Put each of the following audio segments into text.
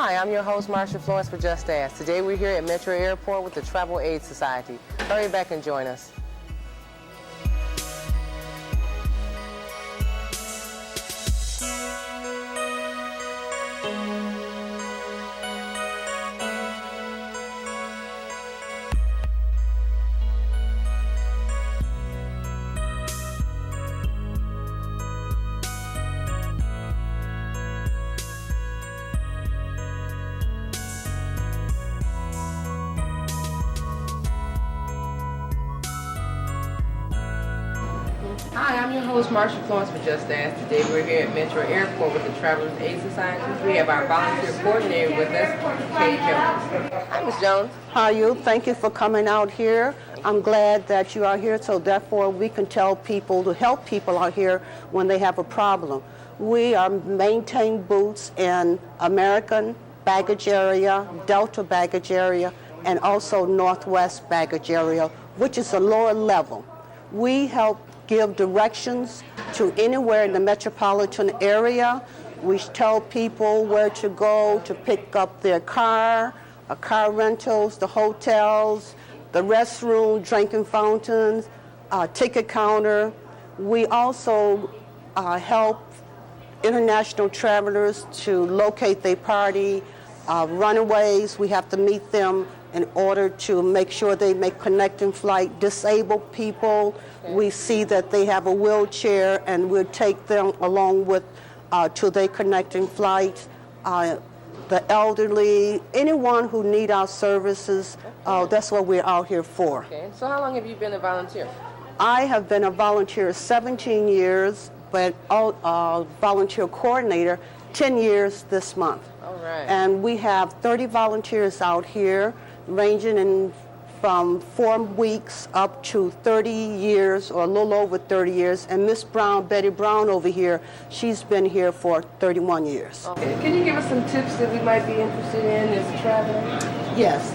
Hi, I'm your host, Marsha Florence for Just Ask. Today we're here at Metro Airport with the Travel Aid Society. Hurry back and join us. Hi, I'm your host, Marsha Florence for Just Ask. Today we're here at Metro Airport with the Travelers Aid Society. We have our volunteer coordinator with us, Katie Jones. Hi, Ms. Jones. How are you? Thank you for coming out here. I'm glad that you are here, so therefore we can tell people to help people out here when they have a problem. We are maintain booths in American baggage area, Delta baggage area, and also Northwest baggage area, which is a lower level. We help give directions to anywhere in the metropolitan area. We tell people where to go to pick up their car rentals, the hotels, the restroom, drinking fountains, ticket counter. We also help international travelers to locate their party, runaways. We have to meet them in order to make sure they make connecting flight. Disabled people, we see that they have a wheelchair and we'll take them along with to their connecting flight. The elderly, anyone who need our services, that's what we're out here for. Okay, so how long have you been a volunteer? I have been a volunteer 17 years, but volunteer coordinator 10 years this month. All right. And we have 30 volunteers out here, ranging from 4 weeks up to 30 years or a little over 30 years. And Miss Brown, Betty Brown over here, she's been here for 31 years. Okay. Can you give us some tips that we might be interested in as a traveler? Yes.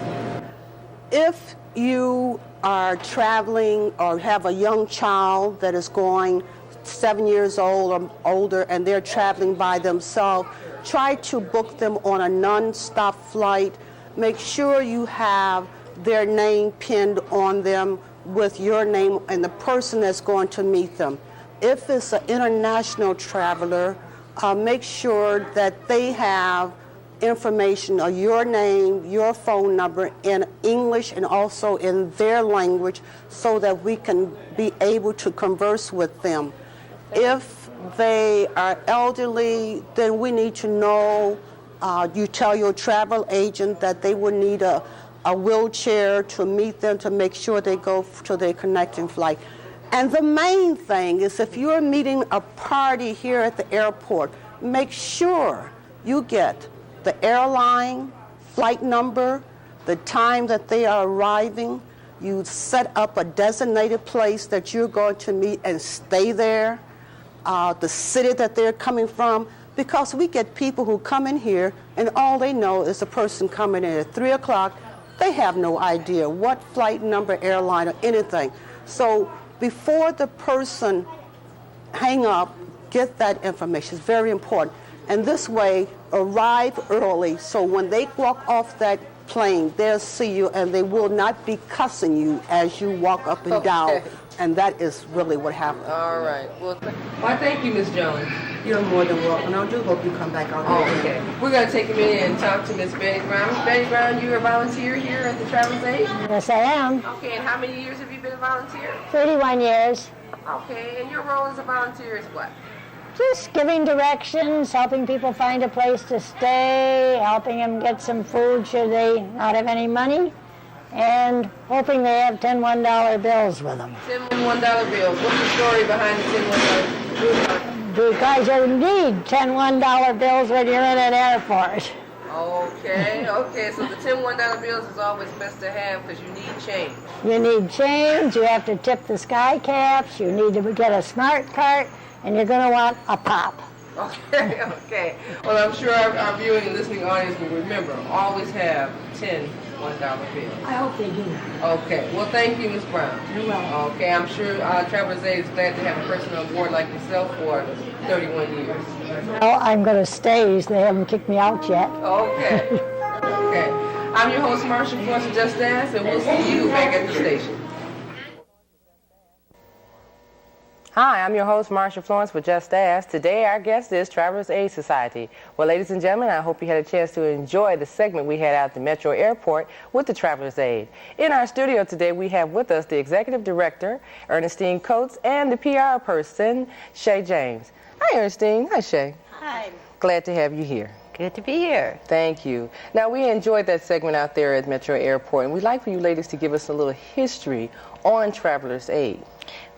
If you are traveling or have a young child that is going 7 years old or older and they're traveling by themselves, try to book them on a non-stop flight. Make sure you have their name pinned on them with your name and the person that's going to meet them. If it's an international traveler, make sure that they have information of your name, your phone number in English and also in their language so that we can be able to converse with them. If they are elderly, then we need to know, you tell your travel agent that they would need a wheelchair to meet them to make sure they go to their connecting flight. And the main thing is if you're meeting a party here at the airport, make sure you get the airline, flight number, the time that they are arriving. You set up a designated place that you're going to meet and stay there, the city that they're coming from, because we get people who come in here and all they know is a person coming in at 3 o'clock. They have no idea what flight number, airline, or anything. So before the person hang up, get that information. It's very important. And this way, arrive early so when they walk off that plane, they'll see you and they will not be cussing you as you walk up and down. And that is really what happens. All right. Well, thank you, Ms. Jones. You're more than welcome. I do hope you come back out here. Okay. We're going to take a minute and talk to Ms. Betty Brown. Ms. Betty Brown, you're a volunteer here at the Travelers Aid? Yes, I am. Okay, and how many years have you been a volunteer? 31 years. Okay, and your role as a volunteer is what? Just giving directions, helping people find a place to stay, helping them get some food should they not have any money, and hoping they have 10 $1 bills with them. 10 $1 bills. What's the story behind the 10 $1 bills? Because you need 10 $1 bills when you're in an airport. Okay, so the 10 $1 bills is always best to have because you need change. You need change, you have to tip the sky caps, you need to get a smart cart, and you're going to want a pop. Okay. Well, I'm sure our viewing and listening audience will remember, always have 10 $1 bill. I hope they do. Okay. Well, thank you, Ms. Brown. You're welcome. Okay, I'm sure Travelers Aid is glad to have a person on board like yourself for 31 years. Well, I'm going to stay. They haven't kicked me out yet. Okay. Okay. I'm your host, Marcia Florence of Just Ask, and we'll see you back at the station. Hi, I'm your host, Marcia Florence with Just Ask. Today, our guest is Travelers Aid Society. Well, ladies and gentlemen, I hope you had a chance to enjoy the segment we had out at the Metro Airport with the Travelers Aid. In our studio today, we have with us the Executive Director, Ernestine Coates, and the PR person, Shay James. Hi, Ernestine. Hi, Shay. Hi. Glad to have you here. Good to be here. Thank you. Now, we enjoyed that segment out there at Metro Airport, and we'd like for you ladies to give us a little history on Travelers Aid.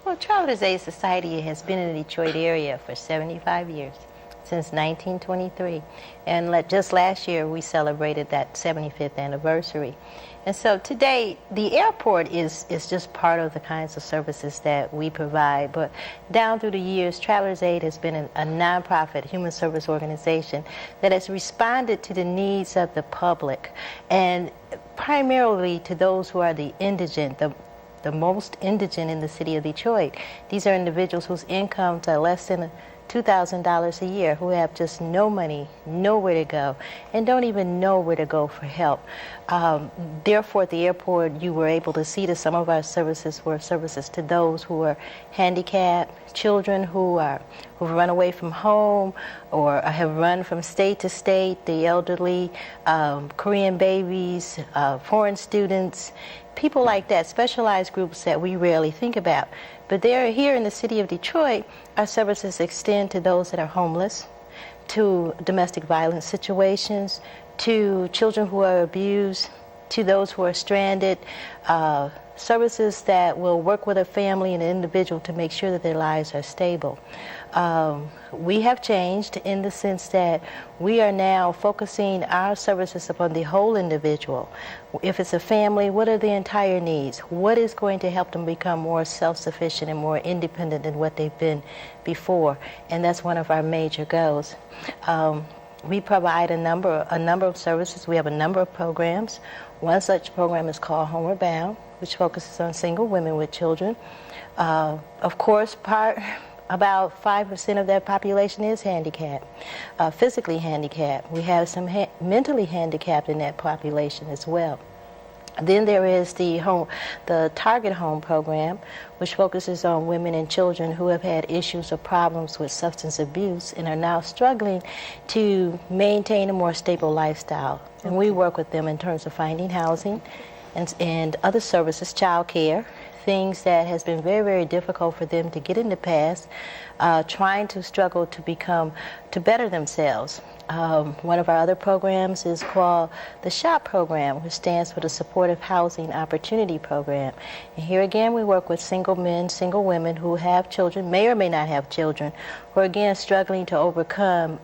Well, Travelers Aid Society has been in the Detroit area for 75 years, since 1923. And just last year, we celebrated that 75th anniversary. And so today, the airport is just part of the kinds of services that we provide. But down through the years, Travelers Aid has been a nonprofit human service organization that has responded to the needs of the public, and primarily to those who are the indigent, the most indigent in the city of Detroit. These are individuals whose incomes are less than $2,000 a year, who have just no money, nowhere to go, and don't even know where to go for help. Therefore, at the airport, you were able to see that some of our services were services to those who are handicapped, children who've run away from home or have run from state to state, the elderly, Korean babies, foreign students, people like that, specialized groups that we rarely think about. But they're here in the city of Detroit. Our services extend to those that are homeless, to domestic violence situations, to children who are abused, to those who are stranded, services that will work with a family and an individual to make sure that their lives are stable. We have changed in the sense that we are now focusing our services upon the whole individual. If it's a family, what are their entire needs? What is going to help them become more self-sufficient and more independent than what they've been before? And that's one of our major goals. We provide a number of services. We have a number of programs. One such program is called Homeward Bound, which focuses on single women with children. Of course, about 5% of that population is handicapped, physically handicapped. We have some mentally handicapped in that population as well. Then there is the Target Home program, which focuses on women and children who have had issues or problems with substance abuse and are now struggling to maintain a more stable lifestyle. Okay. And we work with them in terms of finding housing and other services, child care, things that has been very, very difficult for them to get in the past, trying to struggle to better themselves. One of our other programs is called the SHOP program, which stands for the Supportive Housing Opportunity Program. And here again, we work with single men, single women who have children, may or may not have children, who are again struggling to overcome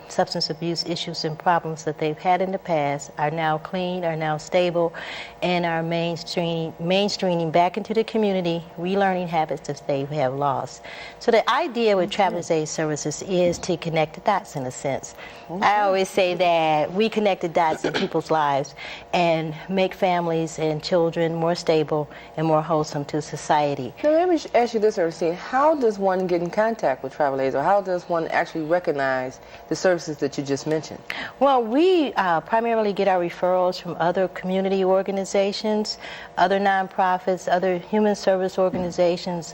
substance abuse issues and problems that they've had in the past, are now clean, are now stable, and are mainstreaming back into the community, relearning habits that they have lost. So the idea with Travelers Aid Services is to connect the dots in a sense. I always say that we connect the dots in people's lives and make families and children more stable and more wholesome to society. Now, let me ask you this, Ernestine. How does one get in contact with Travelers Aid, or how does one actually recognize the services that you just mentioned? Well, we primarily get our referrals from other community organizations, other nonprofits, other human service organizations,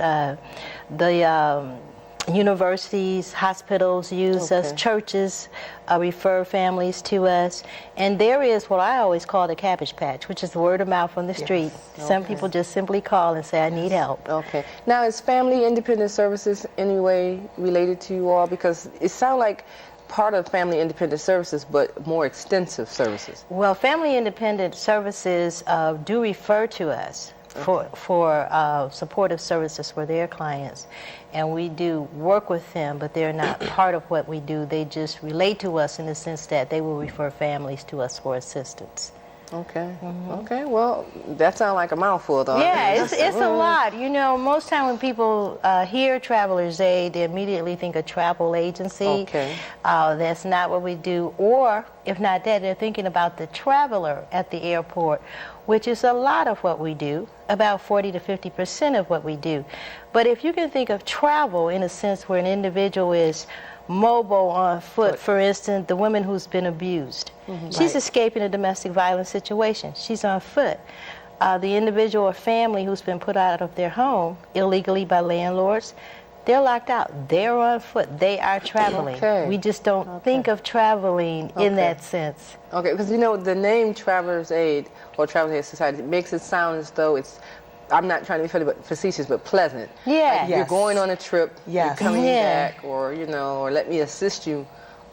universities, hospitals use us, churches refer families to us, and there is what I always call the Cabbage Patch, which is the word of mouth on the street. Some people just simply call and say, I need help. Okay. Now, is Family Independent Services any way related to you all? Because it sounds like part of Family Independent Services, but more extensive services. Well, Family Independent Services do refer to us for supportive services for their clients, and we do work with them, but they're not part of what we do. They just relate to us in the sense that they will refer families to us for assistance. Okay. Okay. Well, that sounds like a mouthful, though. Yeah, it's a lot. You know, most time when people hear Travelers Aid, they immediately think of travel agency. Okay. That's not what we do. Or, if not that, they're thinking about the traveler at the airport, which is a lot of what we do, about 40 to 50% of what we do. But if you can think of travel in a sense where an individual is mobile on foot, for instance, the woman who's been abused. She's escaping a domestic violence situation. She's on foot. The individual or family who's been put out of their home illegally by landlords, they're locked out. They're on foot. They are traveling. Okay. We just don't think of traveling in that sense. Okay, because you know the name Travelers Aid or Travelers Aid Society makes it sound as though it's, I'm not trying to be facetious, but pleasant. Yeah. Like you're going on a trip, you're Yes. coming Yeah. back, or you know, or let me assist you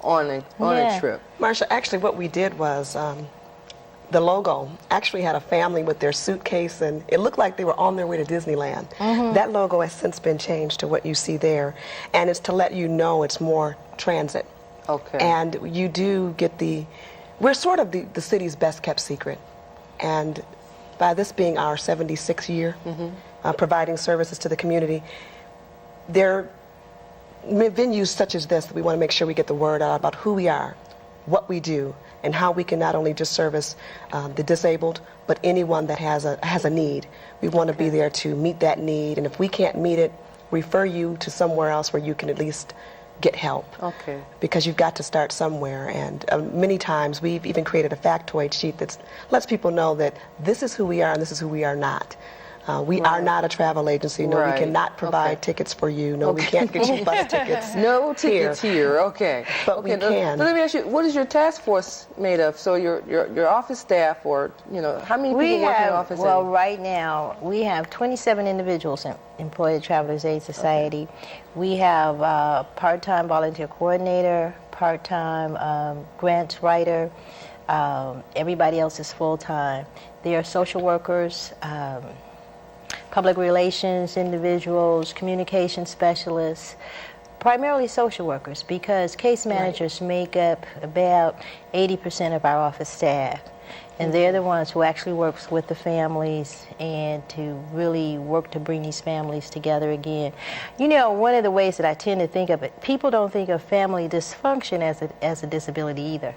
on a trip. Marsha, actually what we did was the logo actually had a family with their suitcase, and it looked like they were on their way to Disneyland. That logo has since been changed to what you see there, and it's to let you know it's more transit. Okay. And you do get we're sort of the city's best kept secret. And by this being our 76th year providing services to the community, there are venues such as this that we want to make sure we get the word out about who we are, what we do, and how we can not only just service the disabled, but anyone that has a need. We want to be there to meet that need, and if we can't meet it, refer you to somewhere else where you can at least get help. Okay. Because you've got to start somewhere, and many times we've even created a factoid sheet that lets people know that this is who we are and this is who we are not. We are not a travel agency. No, Right. we cannot provide tickets for you. No, we can't get you bus tickets. No tickets here. Okay. But okay, we can. Let me ask you, what is your task force made of? So your office staff, or you know, how many people work in the office? Well, right now we have 27 individuals employed at Travelers Aid Society. We have a part-time volunteer coordinator, part-time grants writer. Everybody else is full-time. There are social workers, public relations individuals, communication specialists, primarily social workers, because case managers make up about 80% of our office staff. And they're the ones who actually works with the families and to really work to bring these families together again. You know, one of the ways that I tend to think of it, people don't think of family dysfunction as a disability either,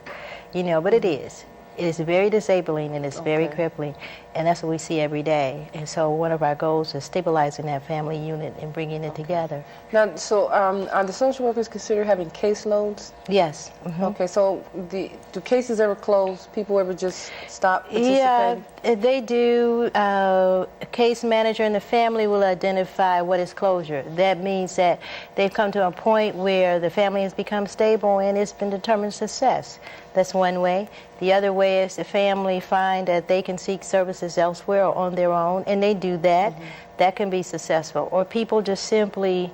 you know, but it is. It is very disabling and it's very crippling, and that's what we see every day. And so one of our goals is stabilizing that family unit and bringing it together. Now, so are the social workers considered having caseloads? Yes. Okay, so do cases ever close? People ever just stop participating? Yeah, they do. A case manager and the family will identify what is closure. That means that they've come to a point where the family has become stable and it's been determined success. That's one way. The other way is the family find that they can seek services elsewhere or on their own, and they do that. That can be successful. Or people just simply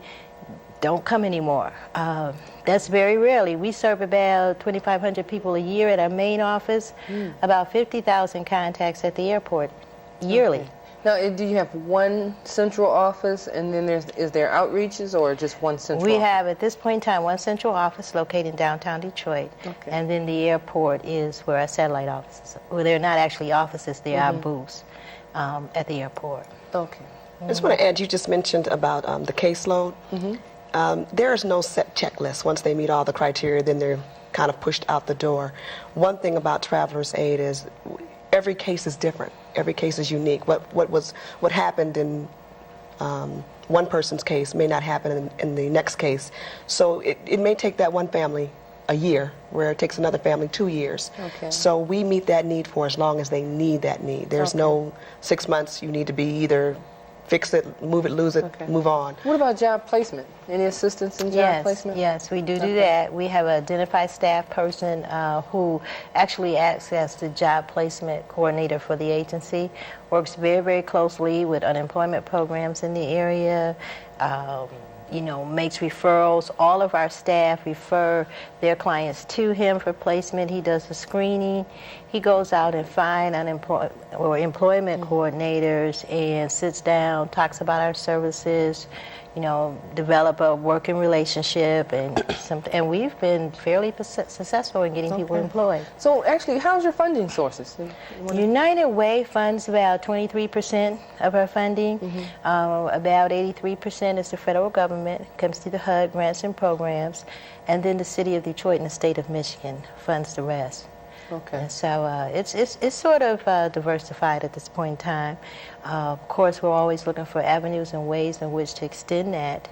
don't come anymore. That's very rarely. We serve about 2,500 people a year at our main office, about 50,000 contacts at the airport yearly. Okay. Now, do you have one central office, and then is there outreaches, or just one central We office? have, at this point in time, one central office located in downtown Detroit. Okay. And then the airport is where our satellite offices are. Well, they're not actually offices, they are booths at the airport. Okay. I just want to add, you just mentioned about the caseload. There is no set checklist. Once they meet all the criteria, then they're kind of pushed out the door. One thing about Travelers Aid is every case is different. Every case is unique. What happened in one person's case may not happen in the next case. So it may take that one family a year, where it takes another family 2 years. Okay. So we meet that need for as long as they need that need. There's no 6 months you need to be either fix it, move it, lose it, move on. What about job placement? Any assistance in job placement? Yes, we do that. We have an identified staff person who actually acts as the job placement coordinator for the agency, works very, very closely with unemployment programs in the area, you know, makes referrals. All of our staff refer their clients to him for placement. He does the screening. He goes out and finds employment coordinators and sits down, talks about our services, develop a working relationship, and we've been fairly successful in getting people employed. So actually, how's your funding sources? United Way funds about 23% of our funding. About 83% is the federal government, comes through the HUD grants and programs, and then the city of Detroit and the state of Michigan funds the rest. Okay. And so it's sort of diversified at this point in time. Of course, we're always looking for avenues and ways in which to extend that.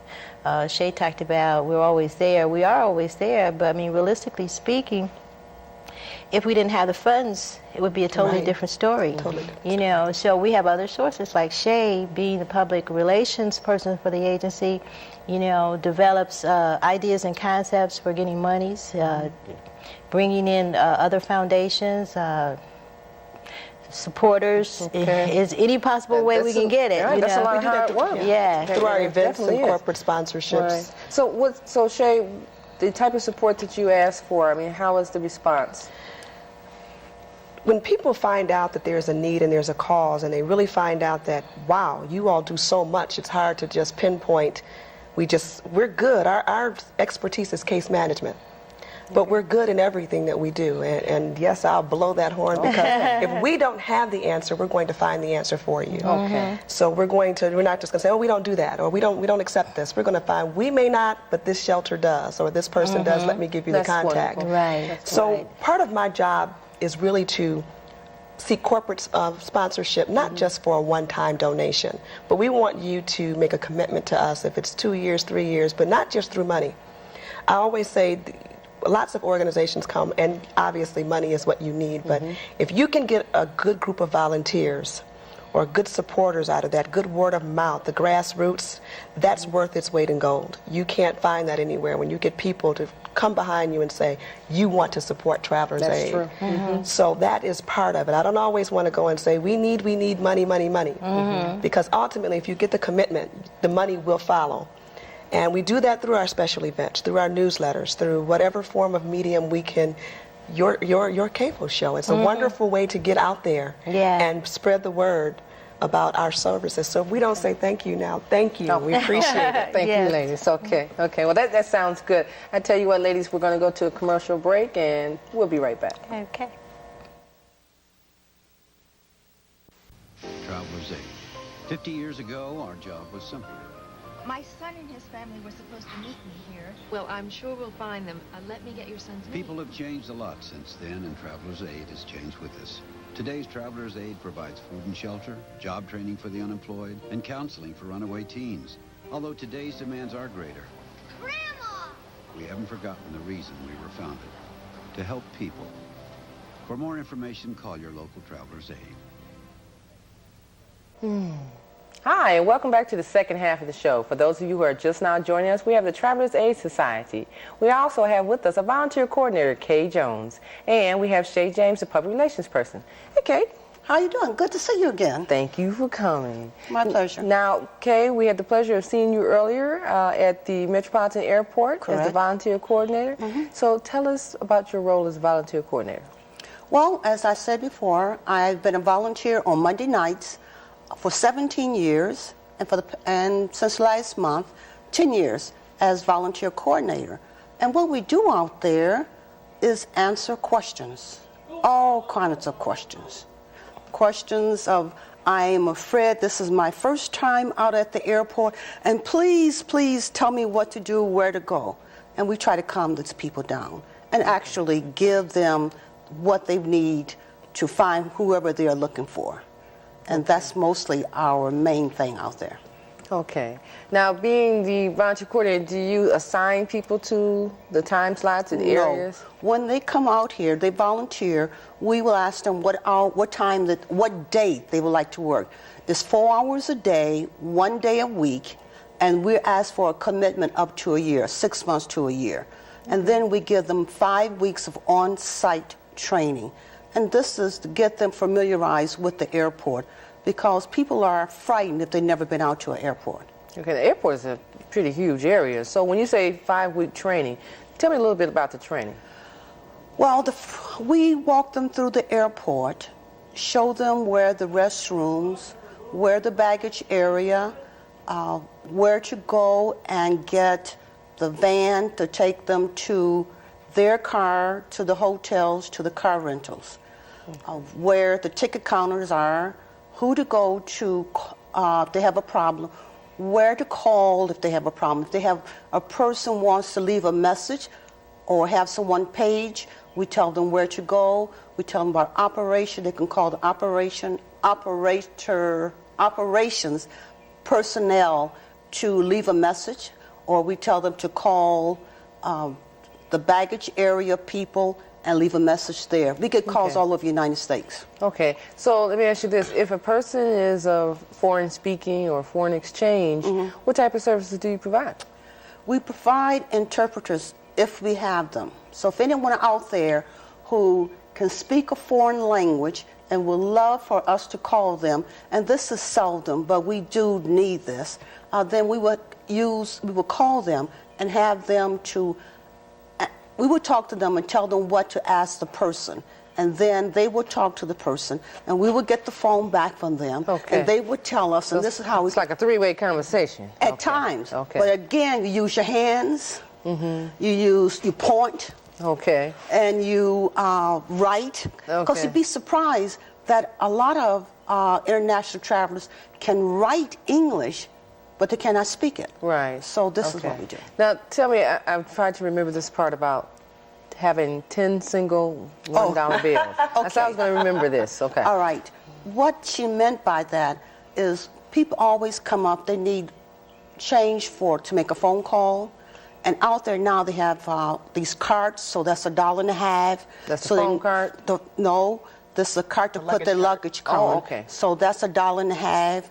Shay talked about we're always there. We are always there, but I mean, realistically speaking, if we didn't have the funds, it would be a totally different story. Totally different You know, so we have other sources like Shay, being the public relations person for the agency, develops ideas and concepts for getting monies, bringing in other foundations, supporters. Is any possible way we can get it. Right, that's a lot of hard work. Yeah. Through our events and definitely is. corporate sponsorships. Right. So Shay, the type of support that you ask for, I mean, how is the response? When people find out that there's a need and there's a cause, and they really find out that, wow, you all do so much, it's hard to just pinpoint. We're good. Our expertise is case management. But we're good in everything that we do. And yes, I'll blow that horn, because if we don't have the answer, we're going to find the answer for you. Okay. So we're not just going to say, oh, we don't do that, or we don't accept this. We're going to find, we may not, but this shelter does, or this person does. Let me give you That's the contact. wonderful. Right. So part of my job is really to seek corporate sponsorship, not just for a one-time donation, but we want you to make a commitment to us, if it's 2 years, 3 years, but not just through money. I always say, lots of organizations come, and obviously money is what you need, but if you can get a good group of volunteers or good supporters out of that, good word of mouth, the grassroots, that's worth its weight in gold. You can't find that anywhere when you get people to come behind you and say, you want to support Travelers Aid. That's true. So that is part of it. I don't always want to go and say, we need money, because ultimately if you get the commitment, the money will follow. And we do that through our special events, through our newsletters, through whatever form of medium we can. Your cable show. It's a wonderful way to get out there and spread the word about our services. So if we don't say thank you now, thank you. We appreciate it. Thank you, ladies. Okay. Well, that sounds good. I tell you what, ladies, we're going to go to a commercial break, and we'll be right back. Okay. Travelers Aid. 50 years ago, our job was simple. My son and his family were supposed to meet me here. Well, I'm sure we'll find them. Let me get your son's name. People have changed a lot since then, and Travelers Aid has changed with us. Today's Travelers Aid provides food and shelter, job training for the unemployed, and counseling for runaway teens. Although today's demands are greater, Grandma! we haven't forgotten the reason we were founded: to help people. For more information, call your local Travelers Aid. Hi, and welcome back to the second half of the show. For those of you who are just now joining us, we have the Travelers Aid Society. We also have with us a volunteer coordinator, Kay Jones, and we have Shay James, the public relations person. Hey, Kay. How you doing? Good to see you again. Thank you for coming. My pleasure. Now, Kay, we had the pleasure of seeing you earlier at the Metropolitan Airport as the Correct. volunteer coordinator. So tell us about your role as a volunteer coordinator. Well, as I said before, I've been a volunteer on Monday nights for 17 years, and since last month, 10 years as volunteer coordinator. And what we do out there is answer questions, all kinds of questions. Questions of, I am afraid this is my first time out at the airport, and please tell me what to do, where to go. And we try to calm these people down and actually give them what they need to find whoever they are looking for. And that's mostly our main thing out there. Okay. Now, being the volunteer coordinator, do you assign people to the time slots and areas? No. When they come out here, they volunteer. We will ask them what date they would like to work. It's 4 hours a day, 1 day a week, and we ask for a commitment up to a year, 6 months to a year. And then we give them 5 weeks of on-site training. And this is to get them familiarized with the airport, because people are frightened if they've never been out to an airport. Okay, the airport is a pretty huge area. So when you say 5-week training, tell me a little bit about the training. Well, we walk them through the airport, show them where the restrooms, where the baggage area, where to go and get the van to take them to their car, to the hotels, to the car rentals, where the ticket counters are, who to go to if they have a problem, where to call if they have a problem. If they have a person wants to leave a message or have someone page, we tell them where to go. We tell them about operation. They can call the operations personnel to leave a message, or we tell them to call the baggage area people and leave a message there. We get calls all over the United States. Okay, so let me ask you this. If a person is of foreign speaking or foreign exchange, what type of services do you provide? We provide interpreters if we have them. So if anyone out there who can speak a foreign language and would love for us to call them, and this is seldom, but we do need this, then we would call them and have them we would talk to them and tell them what to ask the person. And then they would talk to the person, and we would get the phone back from them, and they would tell us, and this is how it's like a three-way conversation. At times. But again, you use your hands, you point, and you write. Because you'd be surprised that a lot of international travelers can write English, but they cannot speak it. Right. So this is what we do. Now, tell me, I've tried to remember this part about having 10 single $1 bills. I thought I was going to remember this. Okay. All right. What she meant by that is people always come up, they need change to make a phone call. And out there now they have these carts, so that's $1.50. That's a phone cart? No, this is a cart to put their luggage on. Oh, okay. So that's $1.50.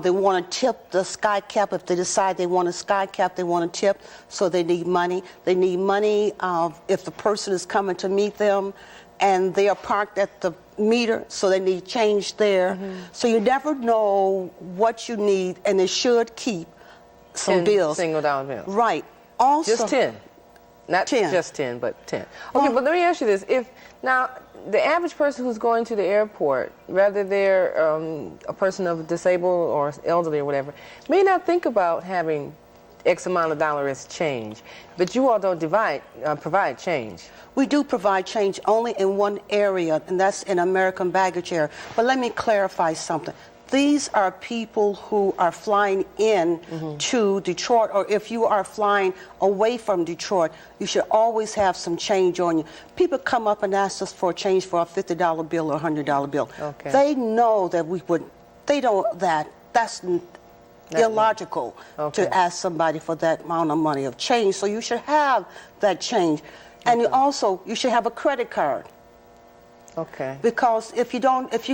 They want to tip the sky cap. If they decide they want a sky cap, they want to tip, so they need money. They need money if the person is coming to meet them and they are parked at the meter, so they need change there. So you never know what you need, and they should keep some bills. Single dollar bills. Right. Also, just 10. Not 10. Just 10, but 10. Okay, but let me ask you this. Now, the average person who's going to the airport, whether they're a person of disabled or elderly or whatever, may not think about having X amount of dollars as change. But you all don't provide change. We do provide change only in one area, and that's in American baggage area. But let me clarify something. These are people who are flying in to Detroit, or if you are flying away from Detroit, you should always have some change on you. People come up and ask us for change for a $50 bill or a $100 bill. Okay. They know that that's illogical to ask somebody for that amount of money of change. So you should have that change. And you should have a credit card. Okay. Because if you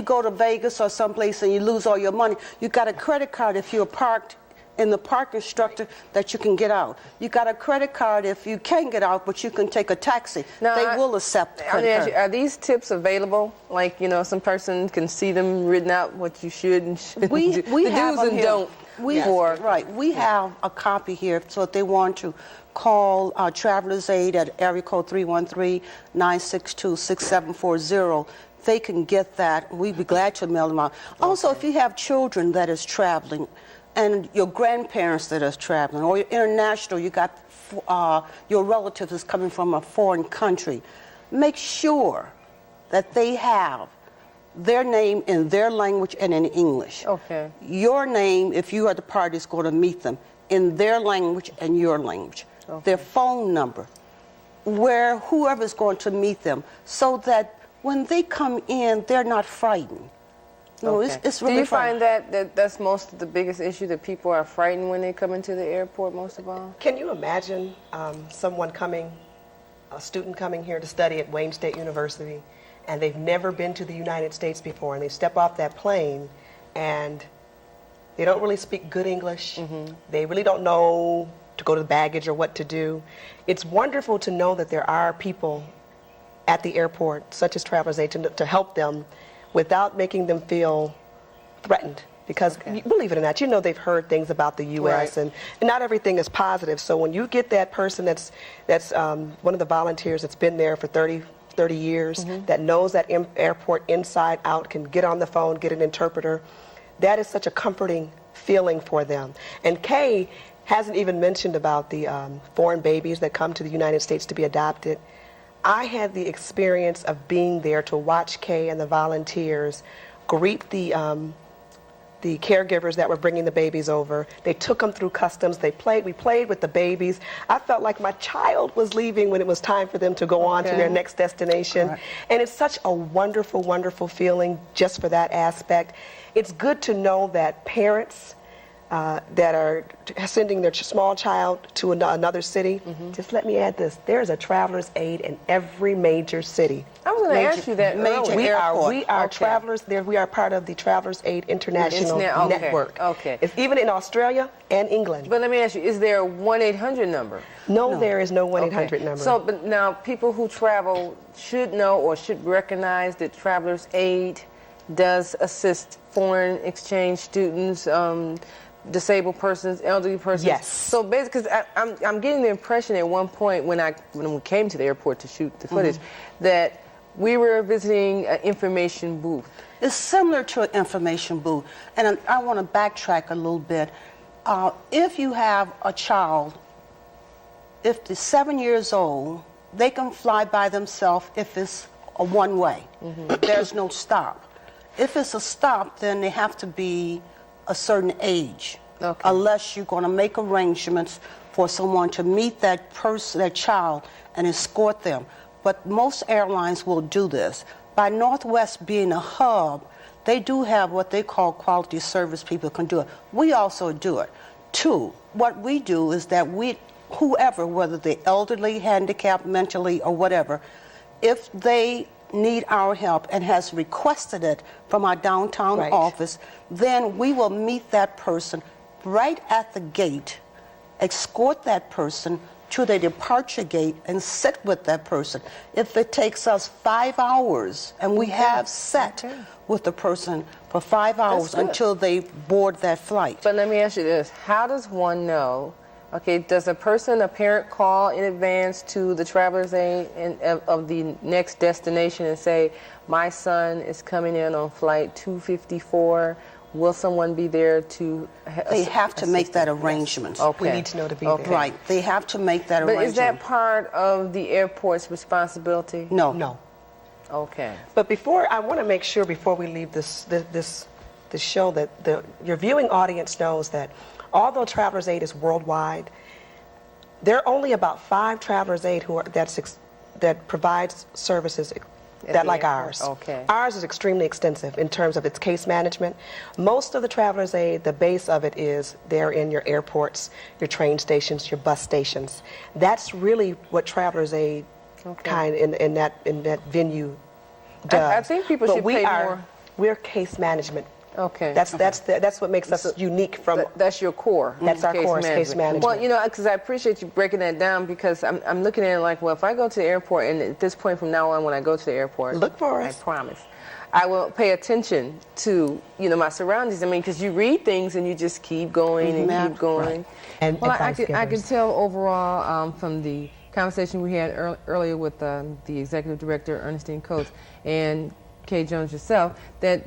go to Vegas or someplace and you lose all your money, you got a credit card if you're parked in the parking structure that you can get out. You got a credit card if you can't get out, but you can take a taxi. Now, they will accept the credit card. Are these tips available? Like, some person can see them written out, what you should and shouldn't do. We the have do's and don't. Right. We have a copy here, so if they want to call Travelers Aid at area code 313-962-6740, they can get that. We'd be glad to mail them out. Also, if you have children that is traveling, and your grandparents that are traveling, or you're international, you got your relatives is coming from a foreign country, make sure that they have their name in their language and in English. Okay. Your name, if you are the party that's going to meet them, in their language and your language. Okay. Their phone number, whoever's going to meet them, so that when they come in, they're not frightened. No, it's really Do you find that's most of the biggest issue, that people are frightened when they come into the airport most of all? Can you imagine someone a student coming here to study at Wayne State University, and they've never been to the United States before, and they step off that plane and they don't really speak good English. They really don't know to go to the baggage or what to do. It's wonderful to know that there are people at the airport, such as Travelers Aid, to help them without making them feel threatened. Because believe it or not, they've heard things about the U.S. and not everything is positive. So when you get that person that's one of the volunteers that's been there for 30 years, that knows that airport inside out, can get on the phone, get an interpreter, that is such a comforting feeling for them. And Kay hasn't even mentioned about the foreign babies that come to the United States to be adopted. I had the experience of being there to watch Kay and the volunteers greet the caregivers that were bringing the babies over. They took them through customs. We played with the babies. I felt like my child was leaving when it was time for them to go on to their next destination. Correct. And it's such a wonderful, wonderful feeling just for that aspect. It's good to know that parents that are sending their small child to another city, just let me add this, there's a Travelers Aid in every major city. I was going to ask you that major earlier. We are Travelers there. We are part of the Travelers Aid International Network. Okay. It's even in Australia and England. But let me ask you, is there a 1-800 number? No, there is no 1-800 Okay. number. So, but now people who travel should know or should recognize that Travelers Aid does assist foreign exchange students, disabled persons, elderly persons. Yes. So basically, because I'm getting the impression at one point when we came to the airport to shoot the footage, that we were visiting an information booth. It's similar to an information booth. And I want to backtrack a little bit. If you have a child, if they're 7 years old, they can fly by themselves if it's a one-way. There's no stop. If it's a stop, then they have to be a certain age, unless you're going to make arrangements for someone to meet that person, that child, and escort them. But most airlines will do this. By Northwest being a hub, they do have what they call quality service people can do it. We also do it. Two, what we do is that whoever, whether they're elderly, handicapped, mentally, or whatever, if they need our help and has requested it from our downtown office, then we will meet that person right at the gate, escort that person to the departure gate, and sit with that person. If it takes us 5 hours, and we have sat with the person for 5 hours until they board that flight. But let me ask you this, how does one know, okay, does a parent call in advance to the Travelers Aid of the next destination and say, my son is coming in on flight 254, will someone be there to They have to make that arrangement. Okay. We need to know to be there. Right, they have to make that But arrangement. is that part of the airport's responsibility? No. No. Okay. But I want to make sure before we leave this show that your viewing audience knows that although Travelers Aid is worldwide, there are only about 5 Travelers Aid that provides services that like ours. Okay. Ours is extremely extensive in terms of its case management. Most of the Travelers Aid, the base of it is there in your airports, your train stations, your bus stations. That's really what Travelers Aid in that venue does. I think people should pay more. We're case management. Okay. That's what makes us unique from. That's your core. That's our core, is case management. Well, you know, because I appreciate you breaking that down, because I'm looking at it like, well, if I go to the airport, and at this point from now on, when I go to the airport, look for us. I promise, I will pay attention to my surroundings. I mean, because you read things and you just keep going and keep going. Right. And I can tell overall from the conversation we had earlier with the executive director Ernestine Coates and Kay Jones yourself, that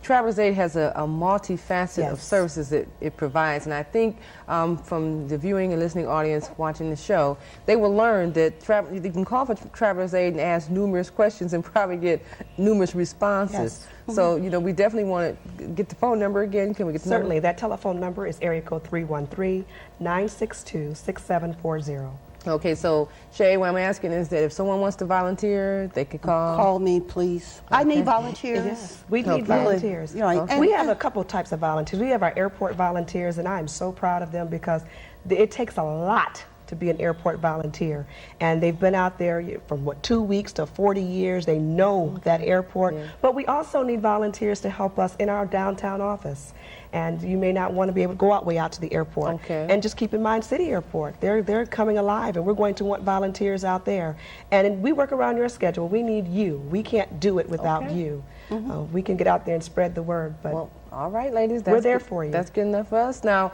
Travelers Aid has a multifaceted of services that it provides, and I think from the viewing and listening audience watching the show, they will learn that you can call for Travelers Aid and ask numerous questions and probably get numerous responses. Yes. So, we definitely want to get the phone number again. Can we get the Certainly. number? That telephone number is area code 313-962-6740. Okay, so Shay, what I'm asking is that if someone wants to volunteer, they could call. Call me, please. I need volunteers. Yes, we need volunteers. We have a couple types of volunteers. We have our airport volunteers, and I am so proud of them because it takes a lot to be an airport volunteer. And they've been out there from 2 weeks to 40 years. They know that airport. Yeah. But we also need volunteers to help us in our downtown office. And you may not want to be able to go way out to the airport. Okay. And just keep in mind City Airport. They're coming alive, and we're going to want volunteers out there. And we work around your schedule. We need you. We can't do it without you. We can get out there and spread the word, but All right, ladies. We're there for you. That's good enough for us. Now,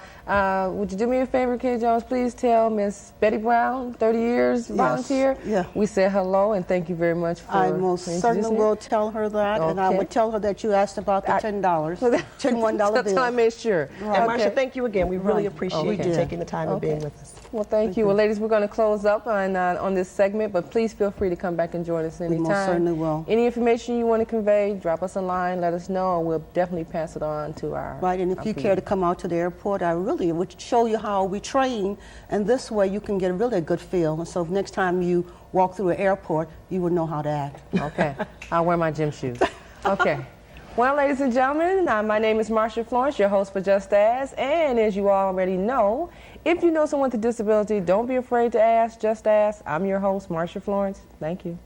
would you do me a favor, Kay Jones? Please tell Miss Betty Brown, 30 years volunteer. Yeah. We said hello and thank you very much for I most certainly introducing will her. tell her that, and I Okay. would tell her that you asked about the $10, $1 That's bill. how I made sure. And Marcia, Okay. thank you again. We really Right. appreciate We you did. taking the time and being Okay. with us. Well, thank you. Well, ladies, we're going to close up on this segment, but please feel free to come back and join us anytime. most certainly will. Any information you want to convey, drop us a line, let us know, and we'll definitely pass it on to our... Right, and if you care to come out to the airport, I really would show you how we train, and this way you can get really a good feel. And so next time you walk through an airport, you will know how to act. Okay. I'll wear my gym shoes. Okay. Well, ladies and gentlemen, my name is Marcia Florence, your host for Just Ask. And as you already know, if you know someone with a disability, don't be afraid to ask. Just ask. I'm your host, Marcia Florence. Thank you.